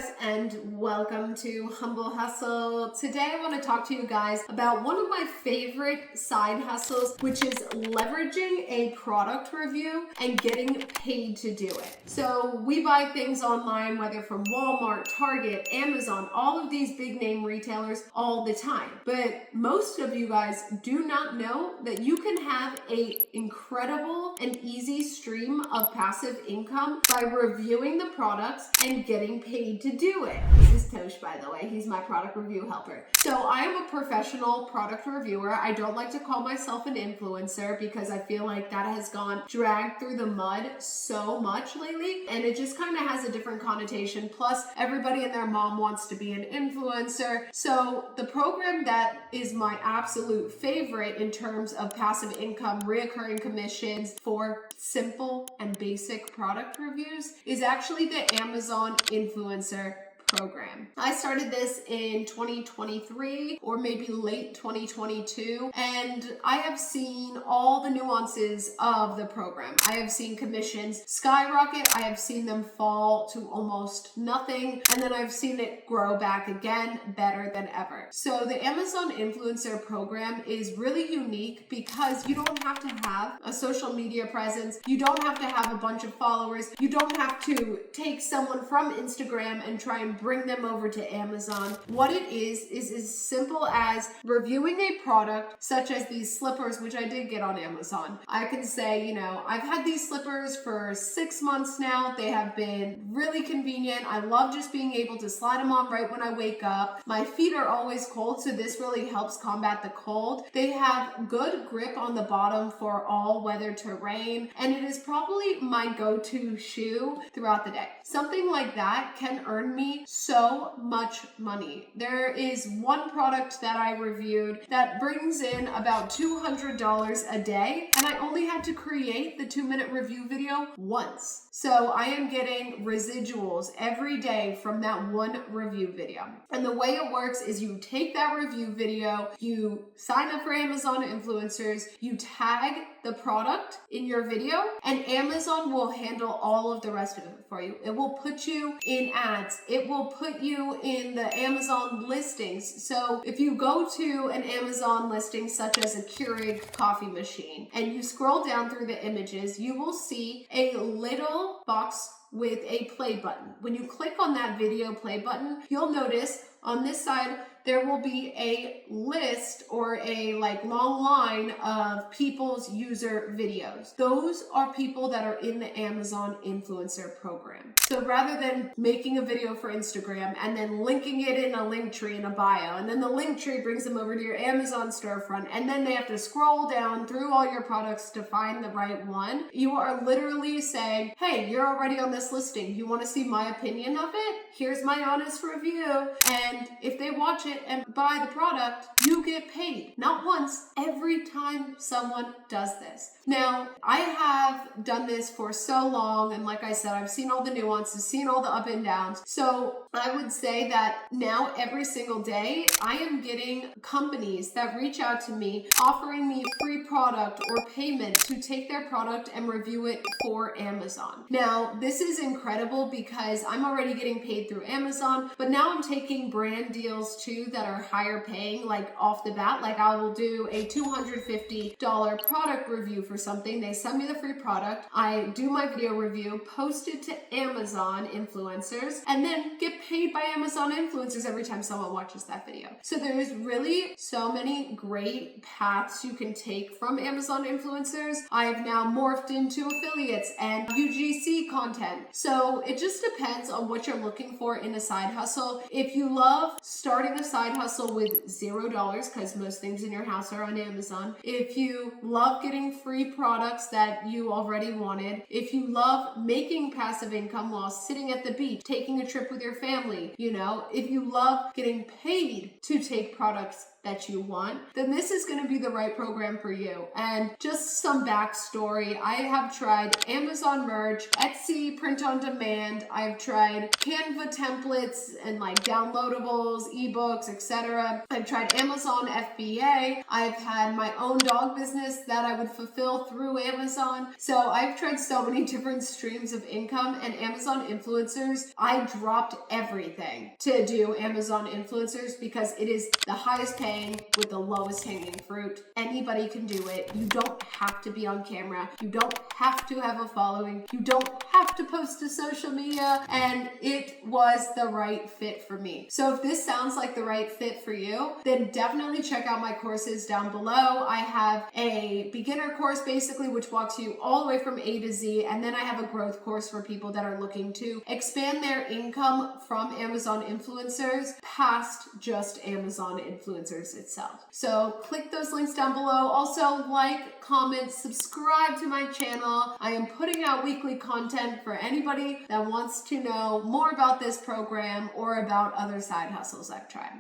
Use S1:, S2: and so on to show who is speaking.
S1: guys, and welcome to Humble Hustle. Today I want to talk to you guys about one of my favorite side hustles, which is leveraging a product review and getting paid to do it. So we buy things online, whether from Walmart, Target, Amazon, all of these big name retailers all the time. But most of you guys do not know that you can have an incredible and easy stream of passive income by reviewing the products and getting paid to do it. This is Tosh, by the way. He's my product review helper. So I am a professional product reviewer. I don't like to call myself an influencer because I feel like that has gone dragged through the mud so much lately, and it just kind of has a different connotation. Plus, everybody and their mom wants to be an influencer. So the program that is my absolute favorite in terms of passive income, reoccurring commissions for simple and basic product reviews is actually the Amazon Influencer program. I started this in 2023 or maybe late 2022, and I have seen all the nuances of the program. I have seen commissions skyrocket, I have seen them fall to almost nothing, and then I've seen it grow back again better than ever. So the Amazon Influencer program is really unique because you don't have to have a social media presence, you don't have to have a bunch of followers, you don't have to take someone from Instagram and try and bring them over to Amazon. What it is as simple as reviewing a product such as these slippers, which I did get on Amazon. I can say, I've had these slippers for 6 months now. They have been really convenient. I love just being able to slide them on right when I wake up. My feet are always cold, so this really helps combat the cold. They have good grip on the bottom for all weather terrain, and it is probably my go-to shoe throughout the day. Something like that can earn me so much money. There is one product that I reviewed that brings in about $200 a day, and I only had to create the 2-minute review video once. So I am getting residuals every day from that one review video. And the way it works is you take that review video, you sign up for Amazon Influencers, you tag the product in your video, and Amazon will handle all of the rest of it for you. It will put you in ads. It will put you in the Amazon listings. So if you go to an Amazon listing such as a Keurig coffee machine and you scroll down through the images, you will see a little box with a play button. When you click on that video play button, you'll notice on this side there will be a list or a long line of people's user videos. Those are people that are in the Amazon Influencer program. So rather than making a video for Instagram and then linking it in a link tree in a bio, and then the link tree brings them over to your Amazon storefront, and then they have to scroll down through all your products to find the right one, you are literally saying, hey, you're already on this listing. You want to see my opinion of it? Here's my honest review. And if they watch it and buy the product, you get paid. Not once, every time someone does this. Now, I have done this for so long, and like I said, I've seen all the nuances, seen all the up and downs. So I would say that now every single day, I am getting companies that reach out to me offering me free product or payment to take their product and review it for Amazon. Now, this is incredible because I'm already getting paid through Amazon, but now I'm taking brand deals too that are higher paying, like off the bat. Like I will do a $250 product review for something. They send me the free product. I do my video review, post it to Amazon Influencers, and then get paid by Amazon Influencers every time someone watches that video. So there's really so many great paths you can take from Amazon Influencers. I have now morphed into affiliates and UGC content. So it just depends on what you're looking for in a side hustle. If you love starting a side hustle with $0, because most things in your house are on Amazon, if you love getting free products that you already wanted, if you love making passive income while sitting at the beach, taking a trip with your family, if you love getting paid to take products that you want, then this is going to be the right program for you. And just some backstory, I have tried Amazon merch, Etsy print on demand, I've tried Canva templates and like downloadables, ebooks, etc. I've tried Amazon FBA. I've had my own dog business that I would fulfill through Amazon. So I've tried so many different streams of income, and Amazon influencers, I dropped everything to do Amazon influencers because it is the highest paying with the lowest hanging fruit. Anybody can do it. You don't have to be on camera. You don't have to have a following. You don't have to post to social media, and it was the right fit for me. So if this sounds like the right fit for you, then definitely check out my courses down below. I have a beginner course basically, which walks you all the way from A to Z, and then I have a growth course for people that are looking to expand their income from Amazon influencers past just Amazon influencers itself. So click those links down below. Also like, comment, subscribe to my channel. I am putting out weekly content for anybody that wants to know more about this program or about other side hustles I've tried.